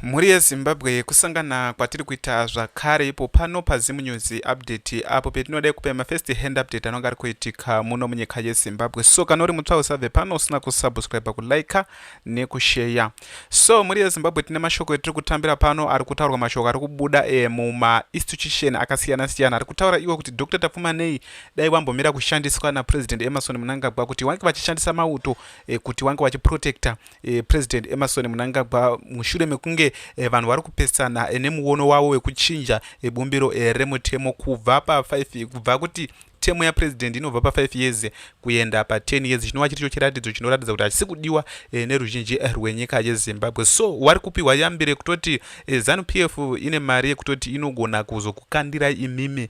Muri yeZimbabwe kusangana kwatiri kuita zvakare ipo pano paZimu News update apo petinoda kupa mafirst hand update anonga ari kuitika muno munyika yeZimbabwe. So kana uri mutsva usabve pano usina kusubscribe, kulike nekushare. So muri yeZimbabwe tine mashoko etiri kutambira pano ari kutaurwa, mashoko ari kubuda muma institution akasiyana siyana. Ari kutaura iwo kuti Dr. Tafumanei dai wambomira kushandiswa na President Emmerson Mnangagwa kuti wange vachishandisa mauto kuti wange vachiprotecta President Emmerson Mnangagwa mushure mekunge vanhu vari kupesana nemuono wavo wekuchinja bumbiro remutemo kubva pa5 kubva kuti temu yapresident inobva pa5 years kuenda pa10 years, chinova chiri chiratidzo chinoratidza kuti hachisi kudiwa neruzhinji rwenyika yeZimbabwe. So wari kupiwa yambire kutoti ZANU-PF ine mari yekutoti inogona kuzokukandirai imimi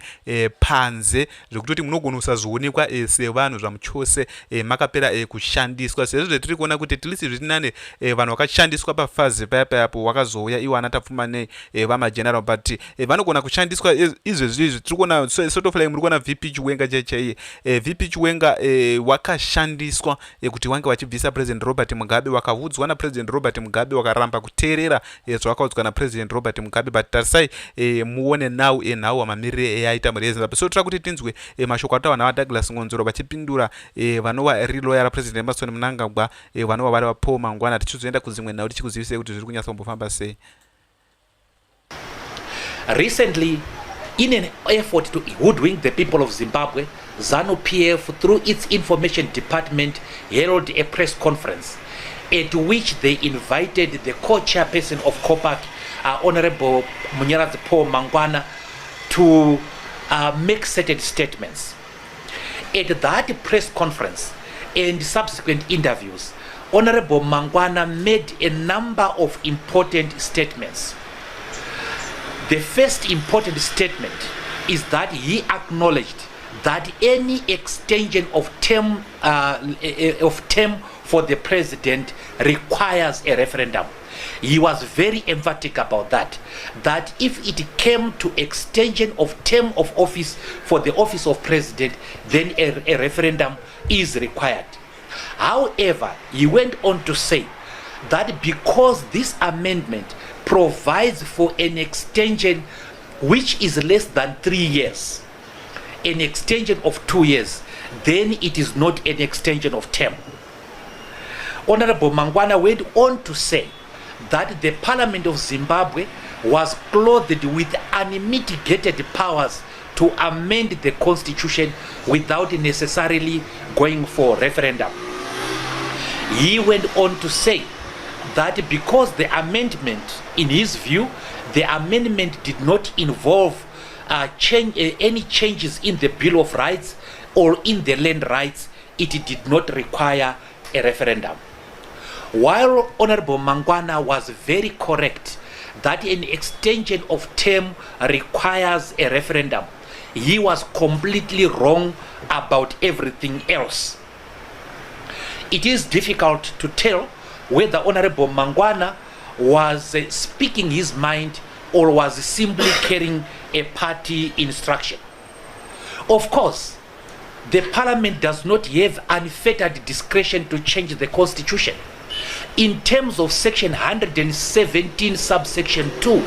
panze zvekutoti munogona kusazoonekwa sevanhu zvamuchose makapera kushandiswa, sezvo zvetiri kuona kuti tilisi zvirinane vanhu vakashandiswa pafazi payapayapo wakazouya iwo ana Tafumanei vamageneral, but vanogona kushandiswa izvezvi tiri kuona sort of like muri kuona VP Chiwenga chaiye. VP Chiwenga wakashandiswa kuti wange vachibvisa President Robert Mugabe, wakaudzwa na President Robert Mugabe wakaramba kuteerera zvawakaudzwa na President Robert Mugabe, but tarisai muone nhau wamamirire aita muri yeZimbabwe. So tira kuti tinzwe mashoko ataurwa naVaDouglas Ngonzoro vachipindura vanova reloya raPresident Emmerson Mnangagwa vanova vari vaPaul Mangwana. Tichizoenda kudzimwe nhau tichikuzivisei kuti zviri kunyatsa kumbofamba sei. Recently, in an effort to hoodwink the people of Zimbabwe, ZANU-PF, through its information department, held a press conference at which they invited the co-chairperson of COPAC, Honorable Paul Mangwana, to make certain statements. At that press conference and subsequent interviews, Honorable Mangwana made a number of important statements. The first important statement is that he acknowledged that any extension of term for the president requires a referendum. He was very emphatic about that if it came to extension of term of office for the office of president, then a referendum is required. However, he went on to say that because this amendment provides for an extension which is less than 3 years, an extension of 2 years, then it is not an extension of term. Honorable Mangwana went on to say that the Parliament of Zimbabwe was clothed with unmitigated powers to amend the constitution without necessarily going for referendum. He went on to say that because the amendment, in his view, the amendment did not involve any changes in the Bill of Rights or in the land rights, it did not require a referendum. While Honorable Mangwana was very correct that an extension of term requires a referendum, he was completely wrong about everything else. It is difficult to tell whether Honorable Mangwana was speaking his mind or was simply carrying a party instruction. Of course, the Parliament does not have unfettered discretion to change the Constitution. In terms of Section 117, subsection 2,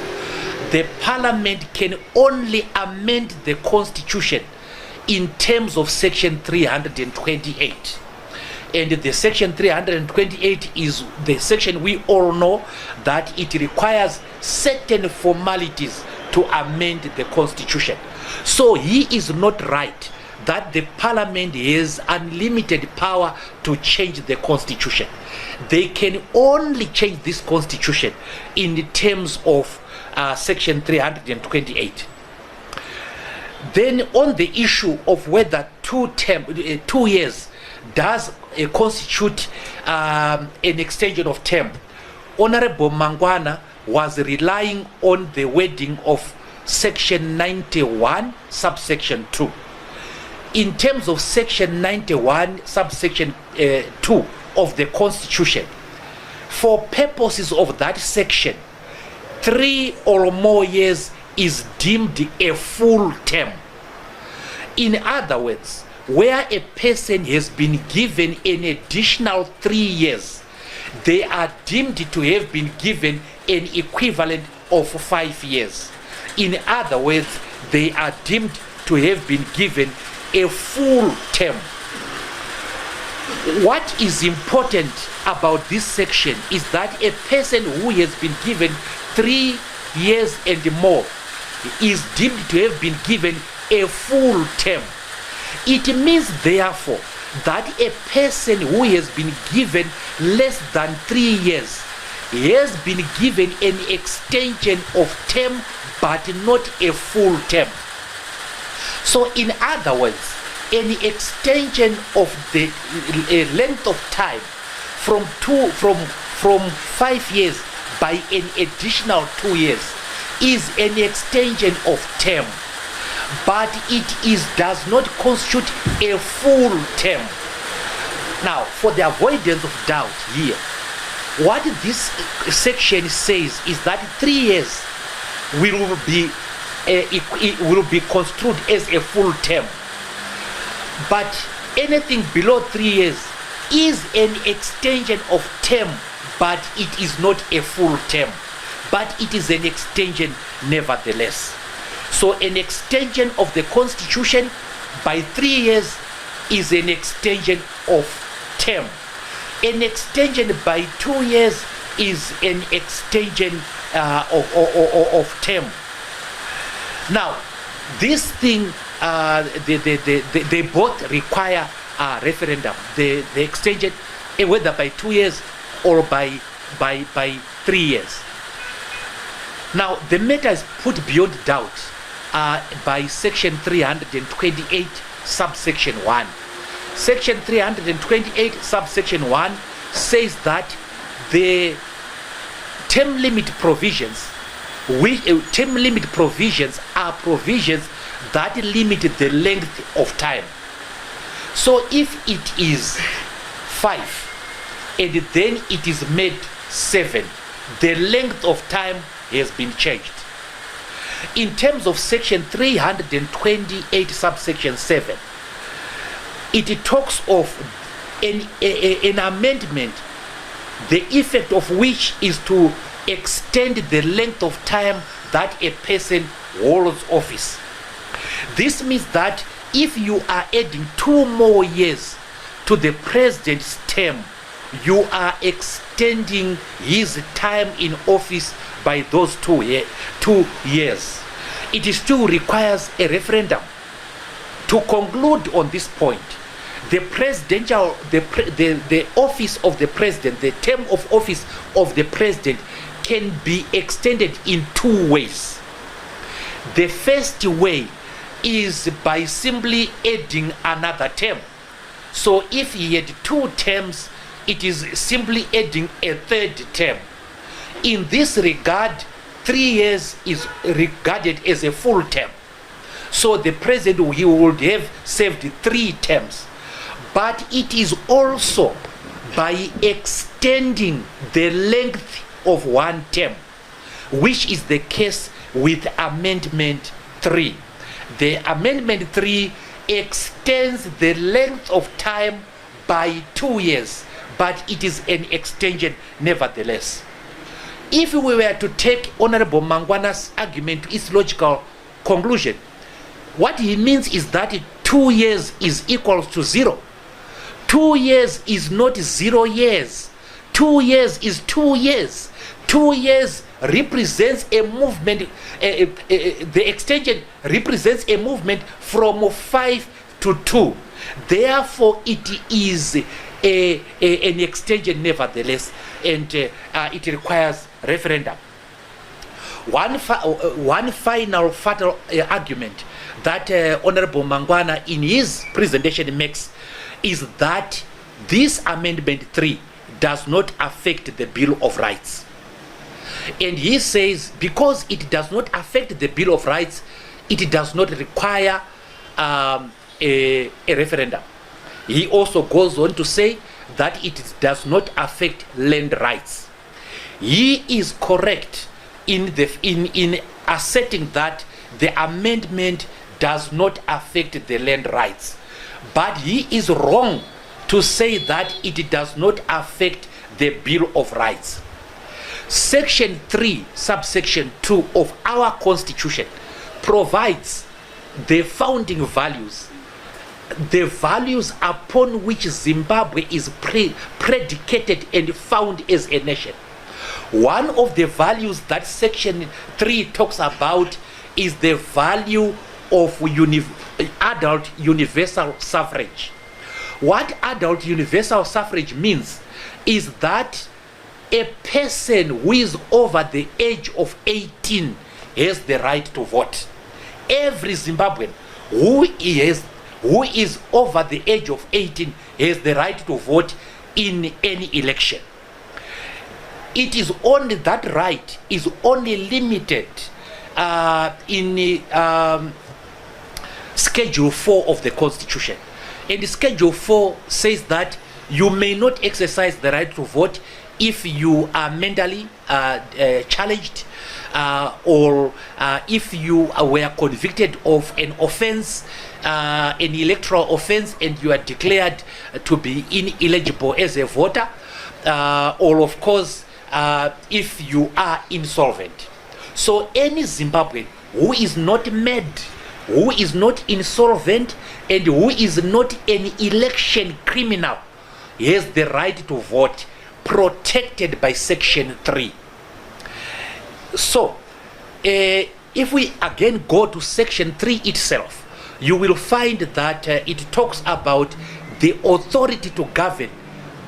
the Parliament can only amend the Constitution in terms of Section 328. And the Section 328 is the section we all know that it requires certain formalities to amend the Constitution. So he is not right that the Parliament has unlimited power to change the Constitution. They can only change this Constitution in the terms of Section 328. Then on the issue of whether 2 years does constitute an extension of term, Honorable Mangwana was relying on the wording of Section 91, subsection 2. In terms of Section 91, subsection 2 of the Constitution, for purposes of that section, 3 or more years is deemed a full term. In other words, where a person has been given an additional 3 years, they are deemed to have been given an equivalent of 5 years. In other words, they are deemed to have been given a full term. What is important about this section is that a person who has been given 3 years and more is deemed to have been given a full term. It means therefore that a person who has been given less than 3 years has been given an extension of term but not a full term. So in other words, an extension of the length of time from 5 years by an additional 2 years is an extension of term, but does not constitute a full term. Now, for the avoidance of doubt here, what this section says is that 3 years will be construed as a full term, but anything below 3 years is an extension of term, but it is not a full term, but it is an extension nevertheless. So an extension of the Constitution by 3 years is an extension of term. An extension by 2 years is an extension of term. Now, this thing, they both require a referendum. The extension, whether by 2 years or by 3 years. Now, the matter is put beyond doubt by section 328, subsection 1. Section 328, subsection 1 says that the term limit provisions are provisions that limit the length of time. So if it is 5 and then it is made 7, the length of time has been changed. In terms of section 328, subsection 7, it talks of an amendment, the effect of which is to extend the length of time that a person holds office. This means that if you are adding 2 more years to the president's term, you are extending his time in office by those 2 years. It still requires a referendum. To conclude on this point, the office of the president, the term of office of the president can be extended in 2 ways. The first way is by simply adding another term. So if he had 2 terms, it is simply adding a 3rd term. In this regard, 3 years is regarded as a full term. So the president, he would have served 3 terms. But it is also by extending the length of 1 term, which is the case with Amendment 3. The Amendment 3 extends the length of time by 2 years, but it is an extension nevertheless. If we were to take Honorable Mangwana's argument to its logical conclusion, what he means is that 2 years is equal to 0. 2 years is not 0 years. 2 years is 2 years. 2 years represents a movement, the extension represents a movement from 5 to 2. Therefore, it is an extension nevertheless, and it requires referendum. One final fatal argument that Honorable Mangwana in his presentation makes is that this Amendment 3 does not affect the Bill of Rights. And he says because it does not affect the Bill of Rights, it does not require a referendum. He also goes on to say that it does not affect land rights. He is correct in asserting that the amendment does not affect the land rights. But he is wrong to say that it does not affect the Bill of Rights. Section 3, subsection 2 of our constitution provides the founding values, the values upon which Zimbabwe is predicated and found as a nation. One of the values that Section 3 talks about is the value of adult universal suffrage. What adult universal suffrage means is that a person who is over the age of 18 has the right to vote. Every Zimbabwean who is over the age of 18 has the right to vote in any election. It is only that right is only limited in Schedule 4 of the Constitution. And Schedule 4 says that you may not exercise the right to vote if you are mentally challenged, or if you were convicted of an offense, an electoral offense, and you are declared to be ineligible as a voter, or of course if you are insolvent. So any Zimbabwean who is not mad, who is not insolvent, and who is not an election criminal has the right to vote, protected by Section 3. So if we again go to Section 3 itself, you will find that it talks about the authority to govern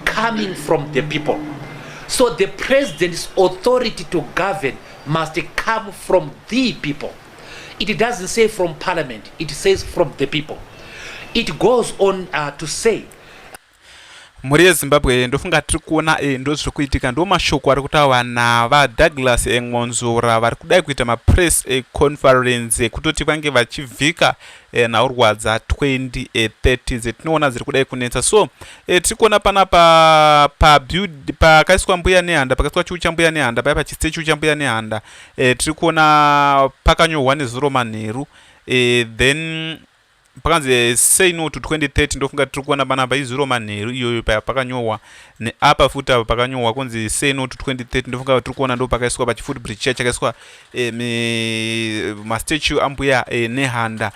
coming from the people. So the president's authority to govern must come from the people. It doesn't say from parliament, it says from the people. It goes on to say, muri Zimbabwe ndofunga tiri kuona ndo zviri kuitika, ndo mashoko ari kutaurwa navaDouglas Ng'onzora vari kudai kuita mapress conference kutoti vange vachivhika nhaurwadza 2030 dzetinoona dziri kudai kunetsa. So tiri kuona panapa pakaiswa mbuya nehanda, pakaiswa chiu chambuya nehanda, paya pachiste chiu chambuya nehanda, tiri kuona pakanyorwa nezuro manheru, then pakanzi say no to 2030. ndofunga tiri kuona panapa izuro manheru iyoyo paya pakanyorwa, neapa futi apa pakanyorwa kunzi say no to 2030. ndofunga tiri kuona ndo pakaiswa pachifootbridge chaya chakaiswa mastatue ambuya nehanda.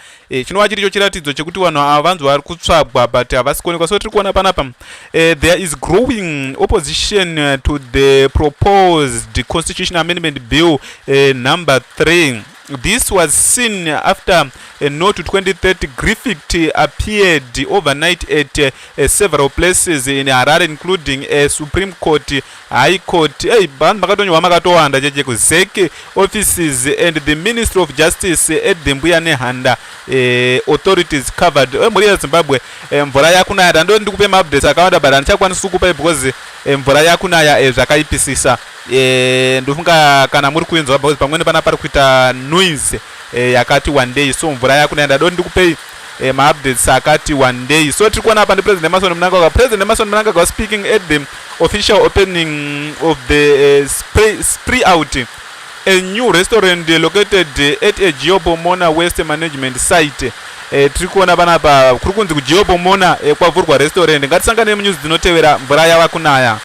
Chinova chiri cho chiratidzo chekuti vanhu ava vanzi vari kutsvagwa but havasi kuonekwa. So tiri kuona panapa there is growing opposition to the proposed constitution amendment bill number 3. This was seen after a no to 2030 graphic appeared overnight at several places in Harare, including a Supreme Court, High Court, ZEC offices, and the Ministry of Justice at the Mbuya Nehanda authorities covered. Muri Zimbabwe mvura yakunaya, ndo ndikupe updates akawanda but ndichakwanisa kukupa because mvura yakunaya zvakaipisisa. Ndofunga kana muri kuinzwa pamweni pana pari kuita noise yakati one day. So mvura yakunaya ndo ndikupe updates akati one day. So tiri kuona apa ndi President Emmerson Mnangagwa. President Emmerson Mnangagwa speaking at the official opening of the Spree Out, a new restaurant located at a Geopomona Waste Management site. Tiri kuona panapa kuri kunzi kuGeopomona kwavhurwa restaurant. Ngatisangane news dzinotevera mvura yava kunaya.